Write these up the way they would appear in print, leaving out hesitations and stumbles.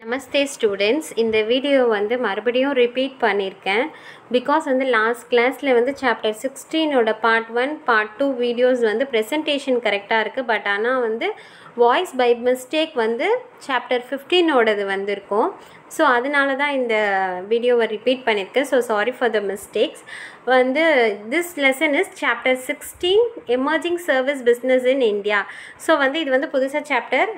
நமஸ்தே students. இந்த video வந்து மறுபடியும் ரிப்பீட் பண்ணியிருக்கேன். பிகாஸ் வந்து லாஸ்ட் கிளாஸில் வந்து சாப்டர் 16ஓட பார்ட் 1 பார்ட் 2 வீடியோஸ் வந்து ப்ரெசன்டேஷன் கரெக்டாக இருக்குது. பட் ஆனால் வந்து வாய்ஸ் பை மிஸ்டேக் வந்து சாப்டர் 15ஓடது வந்திருக்கும். ஸோ அதனால தான் இந்த வீடியோவை ரிப்பீட் பண்ணியிருக்கேன். So sorry for the mistakes. வந்து this lesson is chapter 16 emerging service business in India. So வந்து இது வந்து புதுசாக chapter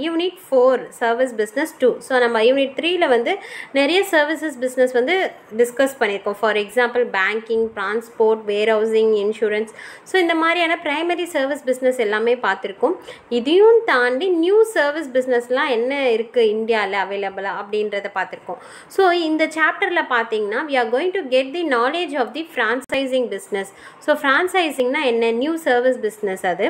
unit 4 service business 2. So நம்ம யூனிட் 3ல வந்து நிறைய சர்வீசஸ் பிஸ்னஸ் வந்து டிஸ்கஸ் பண்ணியிருக்கோம். For example banking, transport, warehousing, insurance. So இந்த மாதிரியான ப்ரைமரி சர்வீஸ் பிஸ்னஸ் எல்லாமே பார்த்துருக்கோம். இதையும் தாண்டி நியூ சர்வீஸ் பிஸ்னஸ்லாம் என்ன இருக்குது இந்தியாவில் அவைலபிளாக அப்படின்றத பார்த்துருக்கோம். ஸோ இந்த சாப்டரில் பார்த்தீங்கன்னா we are going to get the knowledge of the franchising business. So ஃப்ரான்சைசிங்னா என்ன, நியூ சர்வீஸ் பிஸ்னஸ் அது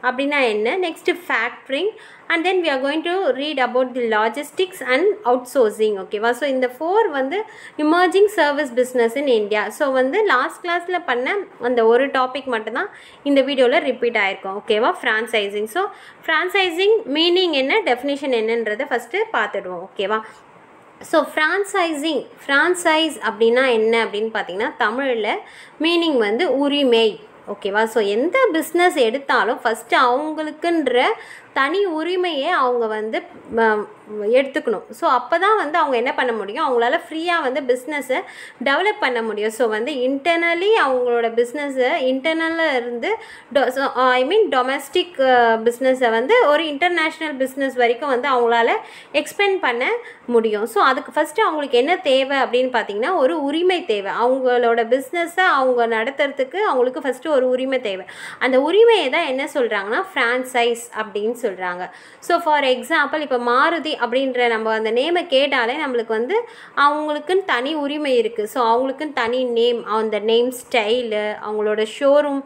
அப்படின்னா என்ன, next factoring, and then we are going to read about the logistics and outsourcing. ஓகேவா? ஸோ இந்த 4 வந்து emerging service business in India. So வந்து last கிளாஸில் பண்ண அந்த ஒரு டாபிக் மட்டும்தான் இந்த வீடியோவில் ரிப்பீட் ஆகிருக்கும். ஓகேவா? ஃப்ரான்சைசிங். ஸோ ஃப்ரான்சைசிங் மீனிங் என்ன, டெஃபினிஷன் என்னன்றதை ஃபஸ்ட்டு பார்த்துடுவோம். ஓகேவா? ஸோ ஃப்ரான்சைஸ் அப்படின்னா என்ன அப்படின்னு பார்த்தீங்கன்னா தமிழில் மீனிங் வந்து உரிமை. ஓகேவா? ஸோ எந்த பிஸ்னஸ் எடுத்தாலும் ஃபஸ்ட்டு அவங்களுக்குன்ற தனி உரிமையை அவங்க வந்து எடுத்துக்கணும். ஸோ அப்போ தான் வந்து அவங்க என்ன பண்ண முடியும், அவங்களால ஃப்ரீயாக வந்து பிஸ்னஸை டெவலப் பண்ண முடியும். ஸோ வந்து இன்டர்னலி அவங்களோட பிஸ்னஸை இன்டர்னலில் இருந்து டொமஸ்டிக் பிஸ்னஸை வந்து ஒரு இன்டர்நேஷ்னல் பிஸ்னஸ் வரைக்கும் வந்து அவங்களால எக்ஸ்பெண்ட் பண்ண முடியும். ஸோ அதுக்கு ஃபஸ்ட்டு அவங்களுக்கு என்ன தேவை அப்படின்னு பார்த்தீங்கன்னா ஒரு உரிமை தேவை. அவங்களோட பிஸ்னஸை அவங்க நடத்துறதுக்கு அவங்களுக்கு ஃபஸ்ட்டு ஒரு உரிமை தேவை. அந்த உரிமையை தான் என்ன சொல்கிறாங்கன்னா ஃப்ரான்சைஸ் அப்படின்னு சொல்கிறாங்க. ஸோ ஃபார் எக்ஸாம்பிள் இப்போ மாருதி அப்படின்ற நம்ம அந்த நேமை கேட்டாலே நம்மளுக்கு வந்து அவங்களுக்குன்னு தனி உரிமை இருக்குது. ஸோ அவங்களுக்குன்னு தனி நேம், அந்த நேம் ஸ்டைலு, அவங்களோட ஷோரூம்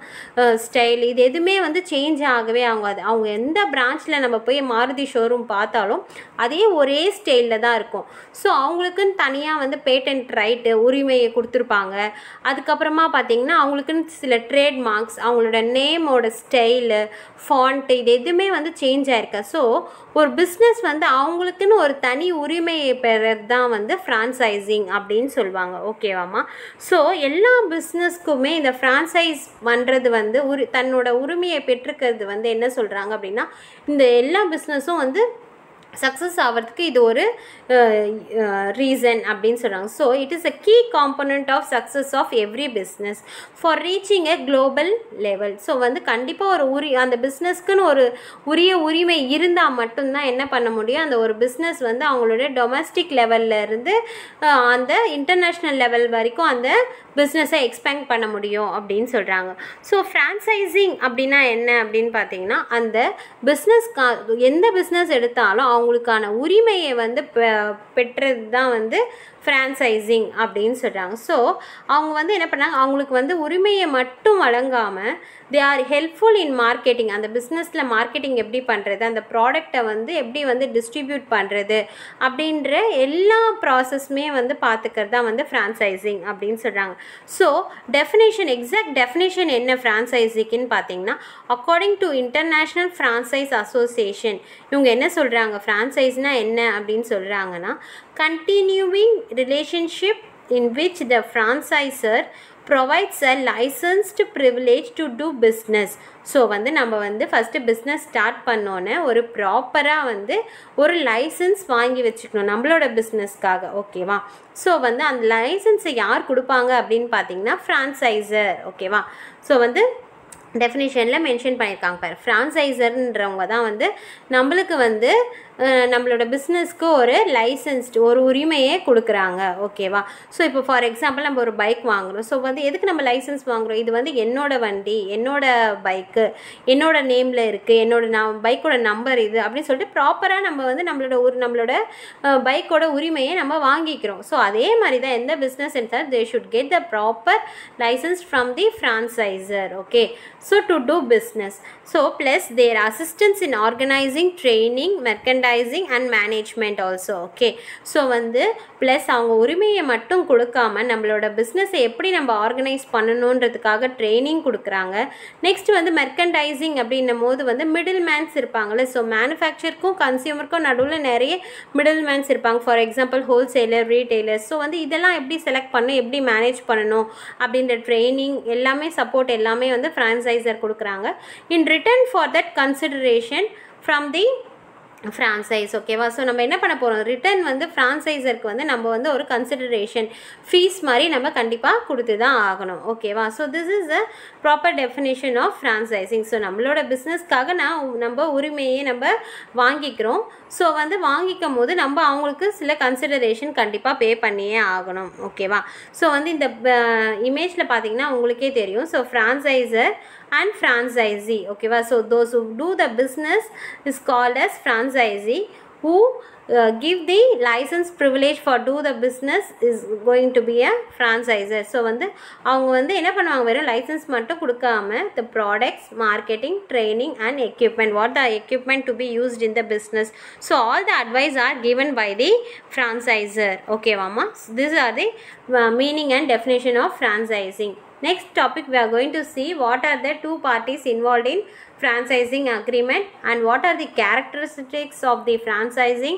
ஸ்டைல், இது எதுவுமே வந்து சேஞ்ச் ஆகவே ஆகாது. அவங்க எந்த பிரான்ச்சில் நம்ம போய் மாருதி ஷோரூம் பார்த்தாலும் அதே ஒரே ஸ்டைலில் தான் இருக்கும். ஸோ அவங்களுக்குன்னு தனியாக வந்து பேட்டன்ட் ரைட்டு உரிமையை கொடுத்துருப்பாங்க. அதுக்கப்புறமா பார்த்திங்கன்னா அவங்களுக்குன்னு சில ட்ரேட்மார்க்ஸ், அவங்களோட நேமோட ஸ்டைலு, ஃபாண்ட்டு, இது எதுவுமே வந்து சேஞ்ச் ஆகிருக்கு. ஸோ ஒரு பிஸ்னஸ் வந்து அவங்களுக்குன்னு ஒரு தனி உரிமையை பெறது தான் வந்து ஃப்ரான்சைசிங் அப்படின்னு சொல்லுவாங்க. ஓகேவாம்மா? ஸோ எல்லா பிஸ்னஸ்க்குமே இந்த ஃப்ரான்சைஸ் பண்ணுறது வந்து தன்னோட உரிமையை பெற்றுக்கிறது வந்து என்ன சொல்கிறாங்க அப்படின்னா இந்த எல்லா பிஸ்னஸும் வந்து சக்ஸஸ் ஆகிறதுக்கு இது ஒரு ரீசன் அப்படின்னு சொல்கிறாங்க. So it is a key component of success of every business for reaching a global level. So வந்து கண்டிப்பாக அந்த பிஸ்னஸ்க்குன்னு ஒரு உரிய உரிமை இருந்தால் மட்டும்தான் என்ன பண்ண முடியும், அந்த ஒரு பிஸ்னஸ் வந்து அவங்களோட டொமஸ்டிக் லெவலில் இருந்து அந்த இன்டர்நேஷ்னல் லெவல் வரைக்கும் அந்த பிஸ்னஸை எக்ஸ்பேண்ட் பண்ண முடியும் அப்படின்னு சொல்கிறாங்க. ஸோ ஃப்ரான்சைசிங் அப்படின்னா என்ன அப்படின்னு பார்த்தீங்கன்னா அந்த எந்த பிஸ்னஸ் எடுத்தாலும் அவங்களுக்கான உரிமையை வந்து பெற்றது தான் வந்து ஃப்ரான்சைசிங் அப்படின்னு சொல்கிறாங்க. ஸோ அவங்க வந்து என்ன பண்ணாங்க, அவங்களுக்கு வந்து உரிமையை மட்டும் வழங்காமல் they are helpful in marketing. அந்த பிஸ்னஸில் மார்க்கெட்டிங் எப்படி பண்ணுறது, அந்த ப்ராடக்டை வந்து எப்படி வந்து டிஸ்ட்ரிபியூட் பண்ணுறது அப்படின்ற எல்லா ப்ராசஸ்மே வந்து பார்த்துக்கிறது தான் வந்து ஃப்ரான்சைசிங் அப்படின்னு சொல்கிறாங்க. ஸோ எக்ஸாக்ட் டெஃபினேஷன் என்ன ஃப்ரான்சைசிங்னு பார்த்தீங்கன்னா according to international franchise association இவங்க என்ன சொல்கிறாங்க, ஃப்ரான்சைஸ்னால் என்ன அப்படின்னு சொல்கிறாங்கன்னா continuing relationship in which the franchisor provides a licensed privilege to do business. So வந்து நம்ம வந்து ஃபஸ்ட்டு பிஸ்னஸ் ஸ்டார்ட் பண்ணோன்னே ஒரு ப்ராப்பராக வந்து ஒரு லைசன்ஸ் வாங்கி வச்சுக்கணும் நம்மளோட பிஸ்னஸ்க்காக. ஓகேவா? ஸோ வந்து அந்த லைசன்ஸை யார் கொடுப்பாங்க அப்படின்னு பார்த்தீங்கன்னா ஃப்ரான்சைசர். ஓகேவா? ஸோ வந்து டெஃபினேஷனில் மென்ஷன் பண்ணியிருக்காங்க பாரு, ஃப்ரான்சைசர்ன்றவங்க தான் வந்து நம்மளுக்கு வந்து நம்மளோட பிஸ்னஸ்க்கு ஒரு லைசன்ஸ்டு ஒரு உரிமையே கொடுக்குறாங்க. ஓகேவா? ஸோ இப்போ ஃபார் எக்ஸாம்பிள் நம்ம ஒரு பைக் வாங்குகிறோம். ஸோ வந்து எதுக்கு நம்ம லைசன்ஸ் வாங்குகிறோம், இது வந்து என்னோட வண்டி, என்னோட பைக்கு, என்னோட நேமில் இருக்குது, பைக்கோட நம்பர் இது அப்படின்னு சொல்லிட்டு ப்ராப்பராக நம்ம வந்து நம்மளோட பைக்கோட உரிமையை நம்ம வாங்கிக்கிறோம். ஸோ அதே மாதிரி தான் எந்த பிஸ்னஸ் எடுத்தாலும் they should get the proper licence from the franchiser. Okay? So to do business. So plus their assistance in organising, training, merchandising, merchandising and management also. Okay, so வந்து ப்ளஸ் அவங்க உரிமையை மட்டும் கொடுக்காம நம்மளோட பிஸ்னஸை எப்படி நம்ம ஆர்கனைஸ் பண்ணணுன்றதுக்காக ட்ரைனிங் கொடுக்குறாங்க. நெக்ஸ்ட் வந்து மெர்கன்டைசிங் அப்படின்னும் போது வந்து மிடில் மேன்ஸ் இருப்பாங்கள்ல. ஸோ மேனுஃபேக்சருக்கும் கன்சியூமருக்கும் நடுவில் நிறைய மிடில் மேன்ஸ் இருப்பாங்க. For example wholesaler, retailers. So வந்து இதெல்லாம் எப்படி செலக்ட் பண்ணணும், எப்படி மேனேஜ் பண்ணணும் அப்படின்ற ட்ரைனிங் எல்லாமே, சப்போர்ட் எல்லாமே வந்து ஃப்ரான்ச்சைசர் கொடுக்குறாங்க. In return for that consideration from the franchise. ஓகேவா, ஸோ நம்ம என்ன பண்ண போகிறோம், ரிட்டர்ன் வந்து ஃப்ரான்ச்சைசருக்கு வந்து நம்ம வந்து ஒரு கன்சிடரேஷன் ஃபீஸ் மாதிரி நம்ம கண்டிப்பாக கொடுத்து தான் ஆகணும். ஓகேவா, so this is a proper definition of franchising. So நம்மளோட பிஸ்னஸ்க்காக நம்ம உரிமையை நம்ம வாங்கிக்கிறோம். ஸோ வந்து வாங்கிக்கும் போது நம்ம அவங்களுக்கு சில கன்சிடரேஷன் கண்டிப்பாக பே பண்ணியே ஆகணும். ஓகேவா, ஸோ வந்து இந்த இமேஜில் பார்த்தீங்கன்னா உங்களுக்கே தெரியும். So franchisor and franchisee. Okay, so those who do the business is called as franchisee. Who give the license privilege for do the business is going to be a franchisor. So வந்து அவங்க வந்து என்ன பண்ணுவாங்க, வெறும் licence மட்டும் கொடுக்காம the products, marketing, training and equipment, what the equipment to be used in the business, so all the advice are given by the franchisor. Okay mama, so these are the meaning and definition of franchising. Next topic we are going to see what are the two parties involved in franchising agreement and what are the characteristics of the franchising,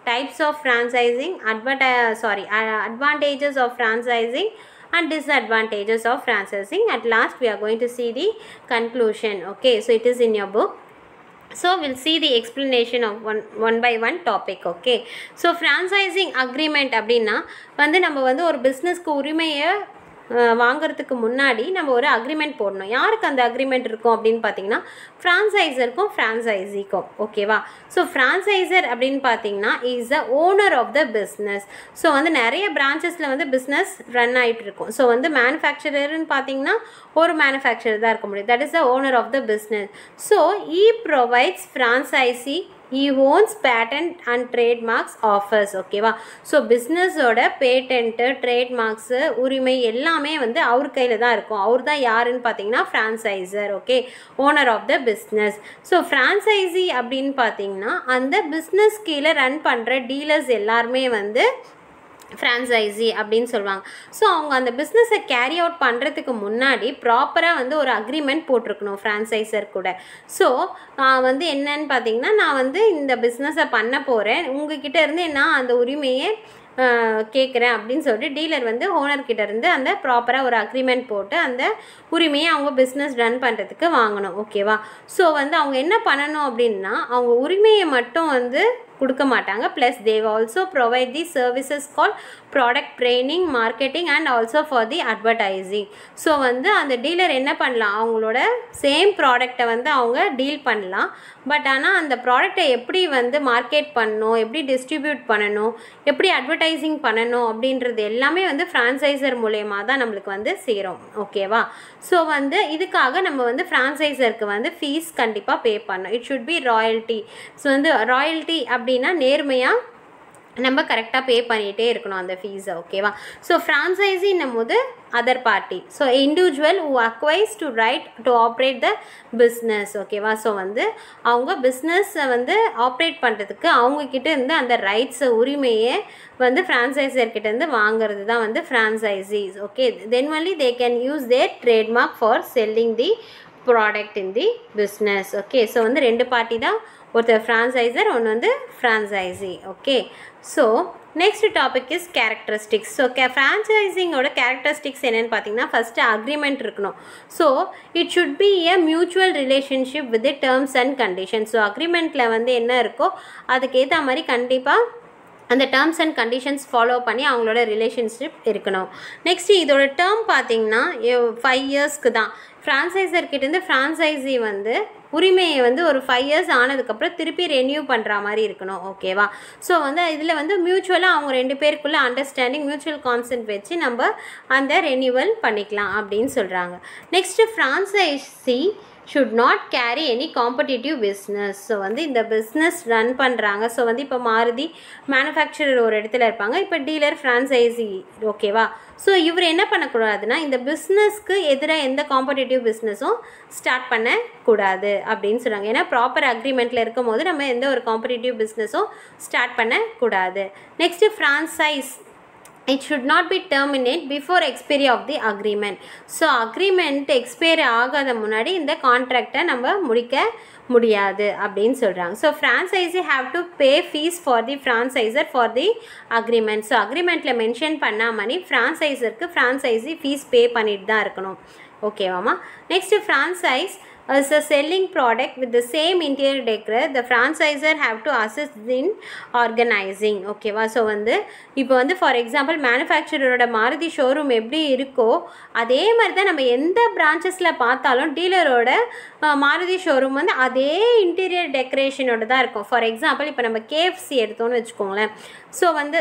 types of franchising, advantages of franchising and disadvantages of franchising. At last we are going to see the conclusion. Okay, so it is in your book. So we'll see the explanation of one by one topic. Okay, so franchising agreement அப்படின்னா வந்து நம்ம வந்து ஒரு பிஸ்னஸ்க்கு உரிமையை வாங்கிறதுக்கு முன்னாடி நம்ம ஒரு அக்ரிமெண்ட் போடணும். யாருக்கு அந்த அக்ரிமெண்ட் இருக்கும் அப்படின்னு பார்த்தீங்கன்னா ஃப்ரான்ச்சைசருக்கும் ஃப்ரான்ச்சைசிக்கும். ஓகேவா, ஸோ ஃப்ரான்ச்சைசர் அப்படின்னு பார்த்தீங்கன்னா is the owner of the business. So வந்து நிறைய பிரான்ச்சஸில் வந்து பிஸ்னஸ் ரன் ஆகிட்டு இருக்கும். ஸோ வந்து மேனுஃபேக்சரர்னு பார்த்தீங்கன்னா ஒரு மேனுஃபேக்சரர் தான் இருக்க முடியும். That is the owner of the business. So he provides franchisee, he owns patent and trademarks offers. ஓகேவா, ஸோ பிஸ்னஸோட பேட்டன்ட்டு, ட்ரேட்மார்க்ஸு, உரிமை எல்லாமே வந்து அவர் கையில் தான் இருக்கும். அவர் தான் யாருன்னு பார்த்தீங்கன்னா franchiser. Okay, owner of the business. So franchisee அப்படின்னு பார்த்தீங்கன்னா அந்த பிஸ்னஸ் கீழே ரன் பண்ணுற டீலர்ஸ் எல்லாருமே வந்து ஃப்ரான்ச்சைசி அப்படின்னு சொல்லுவாங்க. ஸோ அவங்க அந்த பிஸ்னஸை கேரி அவுட் பண்ணுறதுக்கு முன்னாடி ப்ராப்பராக வந்து ஒரு அக்ரிமெண்ட் போட்டிருக்கணும் ஃப்ரான்ச்சைசர் கூட. ஸோ வந்து என்னன்னு பார்த்தீங்கன்னா, நான் வந்து இந்த பிஸ்னஸை பண்ண போகிறேன், உங்ககிட்ட இருந்து நான் அந்த உரிமையை கேட்குறேன் அப்படின்னு சொல்லிட்டு டீலர் வந்து ஓனர்கிட்ட இருந்து அந்த ப்ராப்பராக ஒரு அக்ரிமெண்ட் போட்டு அந்த உரிமையை அவங்க பிஸ்னஸ் ரன் பண்ணுறதுக்கு வாங்கணும். ஓகேவா, ஸோ வந்து அவங்க என்ன பண்ணணும் அப்படின்னா, அவங்க உரிமையை மட்டும் வந்து கொடுக்க மாட்டாங்க, plus they also provide the services call product training, marketing and also for the advertising. So வந்து அந்த டீலர் என்ன பண்ணலாம், அவங்களோட சேம் ப்ராடக்டை வந்து அவங்க டீல் பண்ணலாம். பட் ஆனால் அந்த ப்ராடக்டை எப்படி வந்து மார்க்கெட் பண்ணணும், எப்படி டிஸ்ட்ரிபியூட் பண்ணணும், எப்படி அட்வர்டைசிங் பண்ணணும் அப்படின்றது எல்லாமே வந்து ஃப்ரான்ச்சைசர் மூலயமா தான் நம்மளுக்கு வந்து சேரும். ஓகேவா, ஸோ வந்து இதுக்காக நம்ம வந்து ஃப்ரான்ச்சைசருக்கு வந்து ஃபீஸ் கண்டிப்பாக பே பண்ணணும். It should B royalty. So வந்து ராயல்ட்டி அப்படின்னா நேர்மையாக நம்ம கரெக்டாக பே பண்ணிகிட்டே இருக்கணும் அந்த ஃபீஸை. ஓகேவா, ஸோ ஃப்ரான்ச்சைசின்னும் போது other party, so individual who acquires to right to operate the business. ஓகேவா, ஸோ வந்து அவங்க பிஸ்னஸை வந்து ஆப்ரேட் பண்ணுறதுக்கு அவங்கக்கிட்ட இருந்து அந்த ரைட்ஸை, உரிமையை வந்து ஃப்ரான்ச்சைசர்கிட்டேருந்து வாங்கிறது தான் வந்து franchisees. Okay, then only they can use their trademark for selling the product in the business. Okay, so வந்து ரெண்டு பார்ட்டி தான், ஒருத்தர் ஃப்ரான்ச்சைசர், ஒன்று வந்து franchisee. Okay, so next topic is characteristics. So ஃப்ரான்ச்சைசிங்கோட கேரக்டரிஸ்டிக்ஸ் என்னென்னு பார்த்தீங்கன்னா, ஃபஸ்ட்டு அக்ரிமெண்ட் இருக்கணும். So it should be a mutual relationship with the terms and conditions. So அக்ரிமெண்ட்டில் வந்து என்ன இருக்கோ அதுக்கேற்ற மாதிரி கண்டிப்பாக அந்த டேர்ம்ஸ் அண்ட் கண்டிஷன்ஸ் ஃபாலோ பண்ணி அவங்களோட ரிலேஷன்ஷிப் இருக்கணும். நெக்ஸ்ட்டு இதோட டேர்ம் பார்த்திங்கன்னா 5 இயர்ஸ்க்கு தான். ஃப்ரான்ச்சைசர்கிட்டேருந்து ஃப்ரான்ச்சைசி வந்து உரிமையை வந்து ஒரு 5 இயர்ஸ் ஆனதுக்கப்புறம் திருப்பி ரெனியூ பண்ணுற மாதிரி இருக்கணும். ஓகேவா, ஸோ வந்து இதில் வந்து மியூச்சுவலாக அவங்க 2 பேருக்குள்ளே அண்டர்ஸ்டாண்டிங், மியூச்சுவல் கான்சென்ட் வச்சு நம்ம அந்த ரெனியூவல் பண்ணிக்கலாம் அப்படின்னு சொல்கிறாங்க. Next franchisee should not carry any competitive business. So வந்து இந்த பிஸ்னஸ் ரன் பண்ணுறாங்க. ஸோ வந்து இப்போ மாருதி மேனுஃபேக்சரர் ஒரு இடத்துல இருப்பாங்க, இப்போ டீலர் ஃப்ரான்சைசி, ஓகேவா? ஸோ இவர் என்ன பண்ணக்கூடாதுன்னா இந்த பிஸ்னஸ்க்கு எதிராக எந்த காம்படிட்டிவ் பிஸ்னஸும் ஸ்டார்ட் பண்ணக்கூடாது அப்படின்னு சொல்கிறாங்க. ஏன்னா ப்ராப்பர் அக்ரிமெண்ட்டில் இருக்கும் போது நம்ம எந்த ஒரு காம்படிட்டிவ் பிஸ்னஸும் ஸ்டார்ட் பண்ணக்கூடாது. Next franchise, it should not be terminated before expiry of the agreement. So agreement expiry ஆகாத முன்னாடி இந்த கான்ட்ராக்டை நம்ம முடிக்க முடியாது அப்படின்னு சொல்கிறாங்க. So franchisee have to pay fees for the franchiser for the agreement. So அக்ரிமெண்ட்டில் மென்ஷன் பண்ணாமனி ஃப்ரான்சைசருக்கு ஃப்ரான்சைஸி ஃபீஸ் பே பண்ணிட்டு தான் இருக்கணும், ஓகேவாம்மா? Next franchise as a selling product with the same interior decor, the franchisor have to assist in organizing, ஓகேவா? So வந்து இப்போ வந்து ஃபார் எக்ஸாம்பிள் மேனுஃபேக்சரரோட மாருதி ஷோரூம் எப்படி இருக்கோ அதே மாதிரி தான் நம்ம எந்த பிரான்ச்சஸில் பார்த்தாலும் டீலரோட மாருதி ஷோரூம் வந்து அதே இன்டீரியர் டெக்கரேஷனோட தான் இருக்கும். ஃபார் எக்ஸாம்பிள் இப்போ நம்ம கேஎஃப்சி எடுத்தோன்னு வச்சுக்கோங்களேன். ஸோ வந்து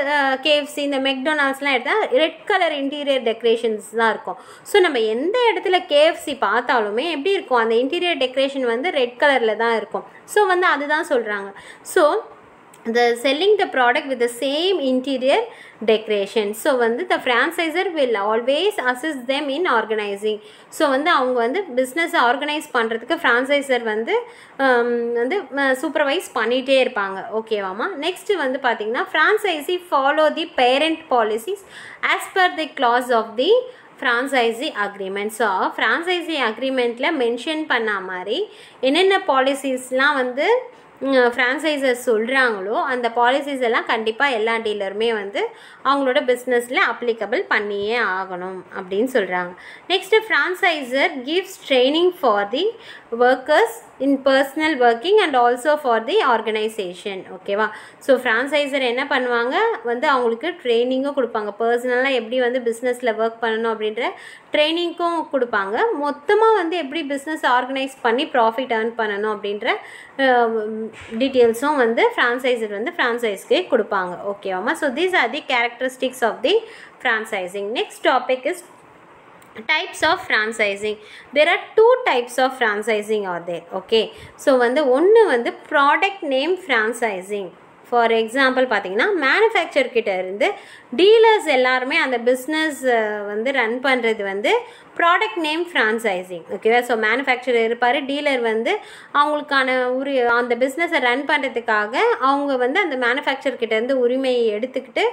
கேஎஃப்சி இந்த மெக்டொனால்ட்ஸ்லாம் எடுத்தால் ரெட் கலர் இன்டீரியர் டெக்கரேஷன்ஸ் தான் இருக்கும். ஸோ நம்ம எந்த இடத்துல கேஎஃப்சி பார்த்தாலுமே எப்படி இருக்கும், அந்த இன்டீரியர் டெக்கரேஷன் வந்து ரெட் கலரில் தான் இருக்கும். ஸோ வந்து அதுதான் சொல்கிறாங்க. So the selling the product with the same interior decoration. So வந்து the franchisor will always assist them in organizing. So வந்து அவங்க வந்து பிஸ்னஸ் ஆர்கனைஸ் பண்ணுறதுக்கு ஃப்ரான்சைசர் வந்து சூப்பர்வைஸ் பண்ணிகிட்டே இருப்பாங்க, ஓகேவாம்மா? நெக்ஸ்ட்டு வந்து பார்த்திங்கன்னா franchisee follow the parent policies as per the clause of the franchisee agreement. So franchisee அக்ரிமெண்ட்டில் மென்ஷன் பண்ண மாதிரி என்னென்ன பாலிசிஸ்லாம் வந்து ஃப்ரான்சைசர் சொல்கிறாங்களோ அந்த பாலிசிஸ் எல்லாம் கண்டிப்பாக எல்லா டீலருமே வந்து அவங்களோட பிஸ்னஸில் அப்ளிகபிள் பண்ணியே ஆகணும் அப்படின்னு சொல்கிறாங்க. Next franchiser gives training for the workers in personal working and also for the organisation, ஓகேவா? ஸோ ஃப்ரான்சைசர் என்ன பண்ணுவாங்க வந்து அவங்களுக்கு ட்ரைனிங்கும் கொடுப்பாங்க. பர்சனலாக எப்படி வந்து பிஸ்னஸில் ஒர்க் பண்ணணும் அப்படின்ற ட்ரைனிங்க்கும் கொடுப்பாங்க. மொத்தமாக வந்து எப்படி பிஸ்னஸ் ஆர்கனைஸ் பண்ணி ப்ராஃபிட் ஏர்ன் பண்ணணும் அப்படின்ற டீட்டெயில்ஸும் வந்து ஃப்ரான்சைசர் வந்து ஃப்ரான்சைஸ்க்கு கொடுப்பாங்க, ஓகேவாம்மா? So these are the characteristics of the franchising. Next topic is types of franchising. There are two types of franchising are there, okay? So வந்து ஒன்று வந்து product name franchising. For example பார்த்தீங்கன்னா மேனுஃபேக்சர் கிட்ட இருந்து டீலர்ஸ் எல்லாருமே அந்த business வந்து run பண்ணுறது வந்து ப்ராடக்ட் நேம் ஃப்ரான்சைசிங், ஓகேவா? ஸோ மேனுஃபேக்சரர் இருப்பார், டீலர் வந்து அவங்களுக்கான அந்த பிஸ்னஸை ரன் பண்ணுறதுக்காக அவங்க வந்து அந்த மேனுஃபேக்சர் கிட்டேருந்து உரிமையை எடுத்துக்கிட்டு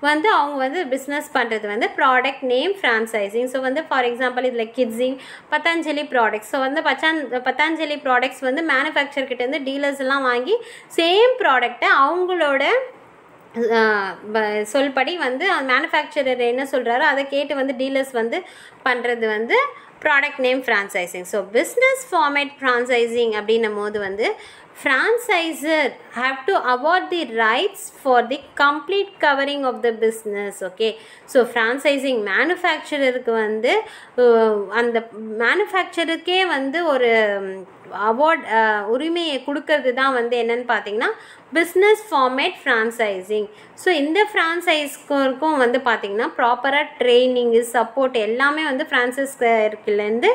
வந்து அவங்க வந்து பிஸ்னஸ் பண்ணுறது வந்து ப்ராடக்ட் நேம் ஃப்ரான்சைசிங். ஸோ வந்து ஃபார் எக்ஸாம்பிள் இதில் கிட்ஸிங், பத்தாஞ்சலி ப்ராடக்ட்ஸ். ஸோ வந்து பத்தாஞ்சலி ப்ராடக்ட்ஸ் வந்து மேனுஃபேக்சர் கிட்டேருந்து டீலர்ஸ் எல்லாம் வாங்கி சேம் ப்ராடக்டை அவங்களோட சொல்படி வந்து மேனுஃபேக்சரர் என்ன சொல்கிறாரோ அதை கேட்டு வந்து டீலர்ஸ் வந்து பண்ணுறது வந்து product name franchising. So business format franchising அப்படின்னும் போது வந்து franchisor have to award the rights for the complete covering of the business, okay? So franchising manufacturerக்கு வந்து அந்த மேனுஃபேக்சருக்கே வந்து ஒரு அவார்ட் உரிமையை கொடுக்கறது தான் வந்து என்னன்னு பார்த்தீங்கன்னா பிஸ்னஸ் ஃபார்மேட் ஃப்ரான்சைசிங். ஸோ இந்த ஃப்ரான்சைஸ்க்கும் வந்து பார்த்திங்கன்னா ப்ராப்பராக ட்ரைனிங்கு சப்போர்ட் எல்லாமே வந்து ஃப்ரான்சைஸ்லேருந்து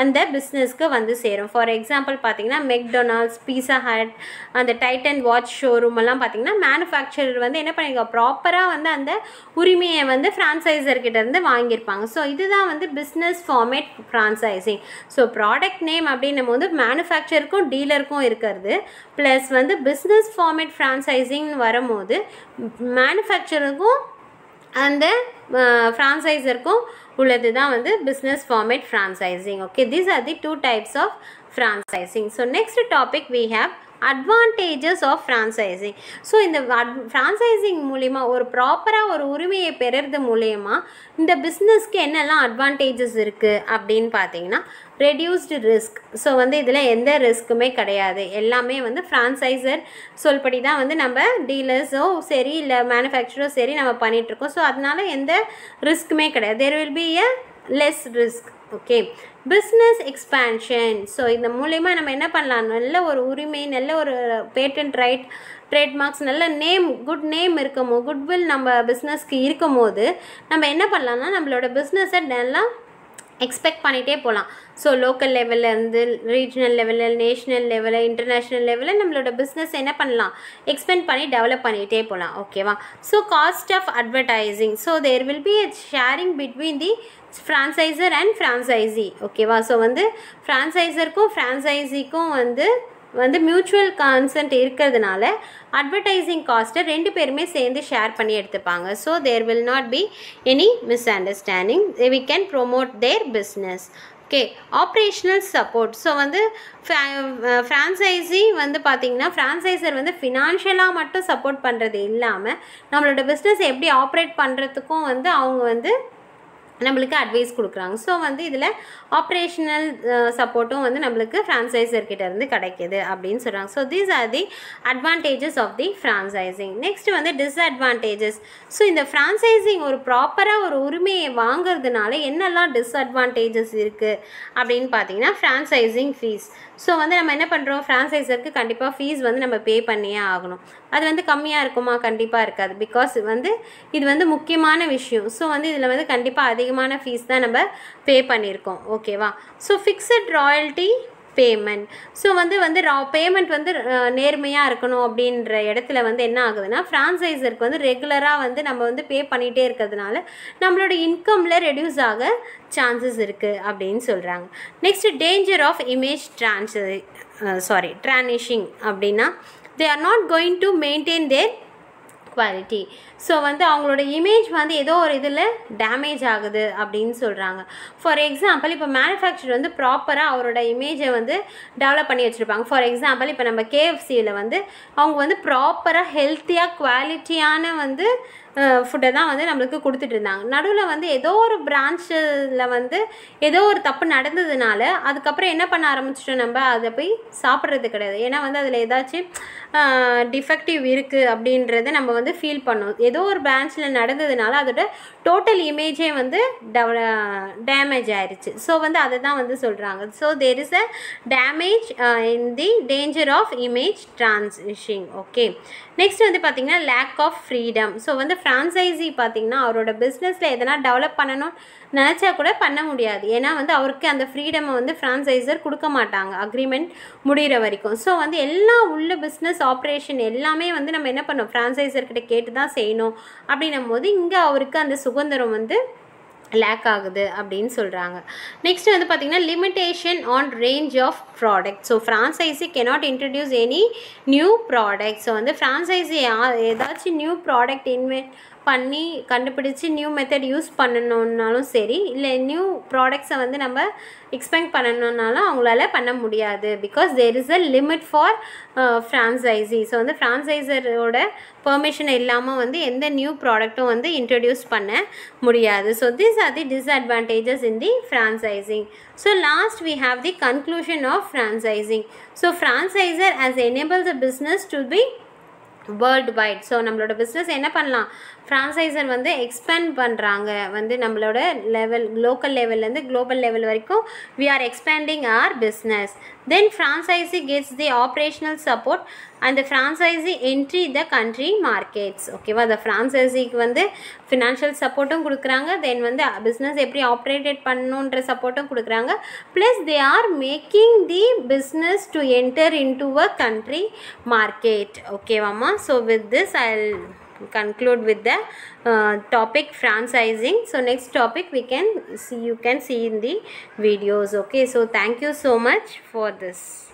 அந்த பிஸ்னஸ்க்கு வந்து சேரும். ஃபார் எக்ஸாம்பிள் பார்த்திங்கன்னா மெக்டொனால்ட்ஸ், பீஸா ஹட், அந்த டைட்டன் வாட்ச் ஷோரூம் எல்லாம் பார்த்திங்கன்னா மேனுஃபேக்சரர் வந்து என்ன பண்ணியிருக்காங்க, ப்ராப்பராக வந்து அந்த உரிமையை வந்து ஃப்ரான்சைசர்கிட்டேருந்து வாங்கியிருப்பாங்க. ஸோ இதுதான் வந்து business format franchising. So product name அப்படின்னும் போது மேனுஃபேக்சருக்கும் டீலருக்கும் இருக்கிறது, ப்ளஸ் வந்து பிஸ்னஸ் ஃபார்மேட் ஃப்ரான்சைசிங்னு வரும்போது மேனுஃபேக்சருக்கும் அந்த ஃப்ரான்சைசருக்கும் உள்ளது தான் வந்து business format franchising, okay? These are the two types of franchising. So next topic we have advantages of franchising. So இந்த ஃப்ரான்சைசிங் மூலிமா ஒரு ப்ராப்பராக ஒரு உரிமையை பெறுறது மூலயமா இந்த பிஸ்னஸ்க்கு என்னெல்லாம் அட்வான்டேஜஸ் இருக்குது அப்படின்னு பார்த்தீங்கன்னா ரெடியூஸ்டு ரிஸ்க். ஸோ வந்து இதில் எந்த ரிஸ்க்குமே கிடையாது, எல்லாமே வந்து ஃப்ரான்சைசர் சொல்படி தான் வந்து நம்ம டீலர்ஸோ சரி இல்லை மேனுஃபேக்சரோ சரி நம்ம பண்ணிகிட்ருக்கோம். ஸோ அதனால எந்த ரிஸ்க்குமே கிடையாது. There will be a less risk, okay? Business expansion. So இந்த மூலயமா நம்ம என்ன பண்ணலாம், நல்ல ஒரு உரிமை, நல்ல ஒரு பேட்டன்ட் ரைட், ட்ரேட்மார்க்ஸ், நல்ல நேம், குட் நேம் இருக்குமோ, குட்வில் நம்ம பிஸ்னஸ்க்கு இருக்கும் போது நம்ம என்ன பண்ணலாம்னா நம்மளோட பிஸ்னஸை நல்லா எக்ஸ்பெக்ட் பண்ணிகிட்டே போகலாம். ஸோ லோக்கல் லெவல்லேருந்து ரீஜனல் லெவலில், நேஷ்னல் லெவலில், இன்டர்நேஷ்னல் லெவலில் நம்மளோட பிஸ்னஸ் என்ன பண்ணலாம், எக்ஸ்பெண்ட் பண்ணி டெவலப் பண்ணிகிட்டே போகலாம். ஓகேவா? So cost of advertising. So there will be a sharing between the franchiser and franchisee. ஓகேவா? ஸோ வந்து ஃப்ரான்சைசருக்கும் ஃப்ரான்சைசிக்கும் வந்து மியூச்சுவல் கன்சென்ட் இருக்கிறதுனால அட்வர்டைசிங் காஸ்ட்டை 2 பேருமே சேர்ந்து ஷேர் பண்ணி எடுத்துப்பாங்க. So there will not be any misunderstanding. We can promote their business. Okay, operational support. So வந்து ஃப்ரான்சைசி வந்து பார்த்திங்கன்னா ஃப்ரான்சைசர் வந்து ஃபினான்ஷியலாக மட்டும் சப்போர்ட் பண்ணுறது இல்லாமல் நம்மளோட பிஸ்னஸ் எப்படி ஆப்ரேட் பண்ணுறதுக்கும் வந்து அவங்க வந்து நம்மளுக்கு அட்வைஸ் கொடுக்குறாங்க. ஸோ வந்து இதில் ஆப்ரேஷனல் சப்போர்ட்டும் வந்து நம்மளுக்கு ஃப்ரான்சைசர்கிட்ட இருந்து கிடைக்கிது அப்படின்னு சொல்கிறாங்க. So these are the advantages of the franchising. Next வந்து டிஸ்அட்வான்டேஜஸ். ஸோ இந்த ஃப்ரான்சைசிங் ஒரு ப்ராப்பராக ஒரு உரிமையை வாங்கிறதுனால என்னெல்லாம் டிஸ்அட்வான்டேஜஸ் இருக்குது அப்படின்னு பார்த்தீங்கன்னா ஃப்ரான்சைசிங் ஃபீஸ். ஸோ வந்து நம்ம என்ன பண்ணுறோம், ஃப்ரான்சைசருக்கு கண்டிப்பாக ஃபீஸ் வந்து நம்ம பே பண்ணியே ஆகணும். அது வந்து கம்மியாக இருக்குமா? கண்டிப்பாக இருக்காது. பிகாஸ் வந்து இது வந்து முக்கியமான விஷயம். ஸோ வந்து இதில் வந்து கண்டிப்பாக அதிகமான ஃபீஸ் தான் நம்ம பே பண்ணியிருக்கோம். ஓகேவா? So fixed royalty payment. So வந்து பேமெண்ட் வந்து நேர்மையாக இருக்கணும் அப்படின்ற இடத்துல வந்து என்ன ஆகுதுன்னா ஃப்ரான்சைசருக்கு வந்து ரெகுலராக வந்து நம்ம வந்து பே பண்ணிகிட்டே இருக்கிறதுனால நம்மளோட இன்கமில் ரெடியூஸ் ஆக சான்சஸ் இருக்குது அப்படின்னு சொல்கிறாங்க. நெக்ஸ்ட் டேஞ்சர் ஆஃப் இமேஜ் ட்ரானிஷிங் அப்படின்னா they are not going to maintain their quality. So வந்து அவங்களோட இமேஜ் வந்து ஏதோ ஒரு இதில் டேமேஜ் ஆகுது அப்படின்னு சொல்கிறாங்க. ஃபார் எக்ஸாம்பிள் இப்போ மேனுஃபேக்சர் வந்து ப்ராப்பராக அவரோட இமேஜை வந்து டெவலப் பண்ணி வச்சுருப்பாங்க. ஃபார் எக்ஸாம்பிள் இப்போ நம்ம KFCயில் வந்து அவங்க வந்து ப்ராப்பராக ஹெல்த்தியாக குவாலிட்டியான வந்து ஃபுட்டை தான் வந்து நம்மளுக்கு கொடுத்துட்டு இருந்தாங்க. நடுவில் வந்து ஏதோ ஒரு பிரான்ச்சில் வந்து ஏதோ ஒரு தப்பு நடந்ததுனால அதுக்கப்புறம் என்ன பண்ண ஆரம்பிச்சிட்டோம், நம்ம அதை போய் சாப்பிட்றது கிடையாது. ஏன்னா வந்து அதில் ஏதாச்சும் டிஃபெக்டிவ் இருக்குது அப்படின்றத நம்ம வந்து ஃபீல் பண்ணோம். ஏதோ ஒரு பிரான்ச்சில் நடந்ததுனால அதோட டோட்டல் இமேஜே வந்து டேமேஜ் ஆயிடுச்சு. ஸோ வந்து அதை தான் வந்து சொல்கிறாங்க. So there is a damage in the danger of image tarnishing. Okay, next வந்து பார்த்திங்கன்னா லேக் ஆஃப் ஃப்ரீடம். ஸோ வந்து ஃப்ரான்சைசி பார்த்திங்கன்னா அவரோட பிஸ்னஸில் எதனா டெவலப் பண்ணணும் நினச்சா கூட பண்ண முடியாது. ஏன்னா வந்து அவருக்கு அந்த ஃப்ரீடமை வந்து ஃப்ரான்சைசர் கொடுக்க மாட்டாங்க அக்ரிமெண்ட் முடிகிற வரைக்கும். ஸோ வந்து எல்லா உள்ள பிஸ்னஸ் ஆப்ரேஷன் எல்லாமே வந்து நம்ம என்ன பண்ணோம், ஃப்ரான்சைசர்கிட்ட கேட்டு தான் செய்யணும். அப்படின்னும் போது இங்கே அவருக்கு அந்த சுதந்திரம் வந்து லேக் ஆகுது அப்படின்னு சொல்கிறாங்க. நெக்ஸ்ட் வந்து பார்த்திங்கன்னா limitation on range of product. So franchisee cannot introduce any new product. So வந்து ஃப்ரான்சைசி ஏதாச்சும் நியூ ப்ராடக்ட் பண்ணி கண்டுபிடிச்சி நியூ மெத்தட் யூஸ் பண்ணணுன்னாலும் சரி, இல்லை நியூ ப்ராடக்ட்ஸை வந்து நம்ம எக்ஸ்பெக்ட் பண்ணணுன்னாலும் அவங்களால பண்ண முடியாது. Because there is a limit for franchisee. So வந்து ஃப்ரான்சைசரோட பெர்மிஷன் இல்லாமல் வந்து எந்த நியூ ப்ராடக்ட்டும் வந்து இன்ட்ரடியூஸ் பண்ண முடியாது. So these are the disadvantages in the franchising. So last we have the conclusion of franchising. So franchisor has enabled the business to be world wide. So நம்மளோட business என்ன பண்ணலாம், ஃப்ரான்சைசர் வந்து எக்ஸ்பேண்ட் பண்ணுறாங்க வந்து நம்மளோட லெவல் லோக்கல் லெவல்லேருந்து குளோபல் லெவல் வரைக்கும் we are expanding our business. Then franchisee gets the operational support and the franchisee entry the country markets. ஓகேவா, அந்த ஃப்ரான்சைசிக்கு வந்து ஃபினான்ஷியல் சப்போர்ட்டும் கொடுக்குறாங்க, தென் வந்து பிஸ்னஸ் எப்படி ஆப்ரேட்டட் பண்ணணுன்ற சப்போர்ட்டும் கொடுக்குறாங்க. Plus they are making the business to enter into a country market. ஓகேவாம்மா. So with this I'll conclude with the topic franchising. So next topic you can see in the videos. Okay, so thank you so much for this.